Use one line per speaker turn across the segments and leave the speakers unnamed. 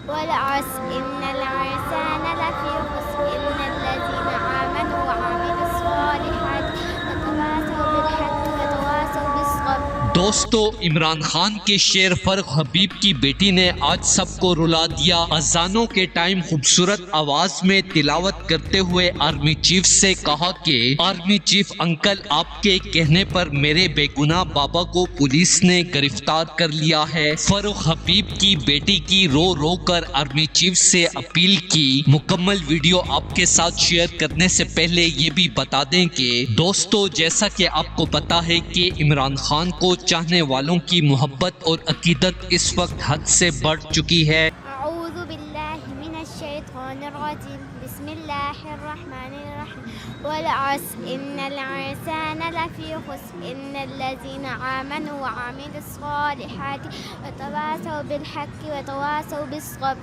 والعصر إن الإنسان لفي خسر إلا الذين آمنوا وعملوا الصالحات وتواصوا بالحق وتواصوا بالصبر۔
دوستو، عمران خان کے شعر فرق حبیب کی بیٹی نے آج سب کو رلا دیا۔ اذانوں کے ٹائم خوبصورت آواز میں تلاوت کرتے ہوئے آرمی چیف سے کہا کہ آرمی چیف انکل، آپ کے کہنے پر میرے بے گناہ بابا کو پولیس نے گرفتار کر لیا ہے۔ فاروق حبیب کی بیٹی کی رو رو کر آرمی چیف سے اپیل کی۔ مکمل ویڈیو آپ کے ساتھ شیئر کرنے سے پہلے یہ بھی بتا دیں کہ دوستو، جیسا کہ آپ کو پتا ہے کہ عمران خان کو چاہنے والوں کی محبت اور عقیدت اس وقت حد سے بڑھ چکی ہے۔
اعوذ باللہ من الشیطان الرجیم، بسم اللہ الرحمن الرحیم، والعصر ان الانسان لفی خسر الا الذین آمنوا وعملوا الصالحات وتواصوا بالحق وتواصوا بالصبر۔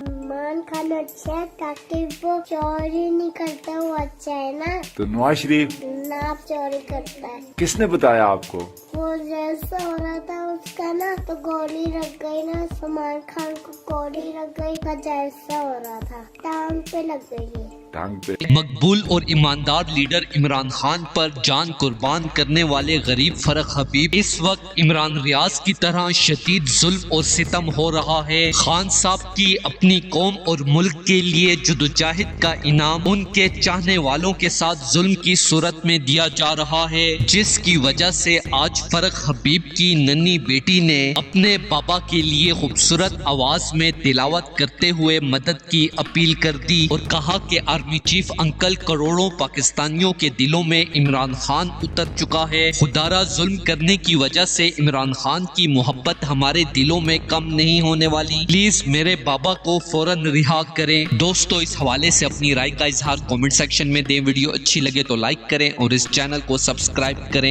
عمران خان اچھا ہے تاکہ وہ چوری نہیں کرتا، وہ اچھا ہے نا۔
تو نواز شریف
ناپ چوری کرتا ہے۔
کس نے بتایا آپ کو؟
وہ جیسا ہو رہا تھا اس کا نا، تو گولی لگ گئی نا، عمران خان کو گولی لگ گئی، کا جیسا ہو رہا تھا ٹانگ پہ لگ گئی ہے۔
ٹانگ پہ۔
مقبول اور ایماندار لیڈر عمران خان پر جان قربان کرنے والے غریب فرق حبیب اس وقت عمران ریاض کی طرح شدید ظلم اور ستم ہو رہا ہے۔ خان صاحب کی اپنی قوم اور ملک کے لیے جدوجہد کا انعام ان کے چاہنے والوں کے ساتھ ظلم کی صورت میں دیا جا رہا ہے، جس کی وجہ سے آج فرق حبیب کی ننھی بیٹی نے اپنے بابا کے لیے خوبصورت آواز میں تلاوت کرتے ہوئے مدد کی اپیل کر دی اور کہا کہ آرمی چیف انکل، کروڑوں پاکستانیوں کے دلوں میں عمران خان اتر چکا ہے۔ خدارہ ظلم کرنے کی وجہ سے عمران خان کی محبت ہمارے دلوں میں کم نہیں ہونے والی، پلیز میرے بابا کو فوراً رہا کریں۔ دوستو، اس حوالے سے اپنی رائے کا اظہار کامنٹ سیکشن میں دیں۔ ویڈیو اچھی لگے تو لائک کریں اور اس چینل کو سبسکرائب کریں۔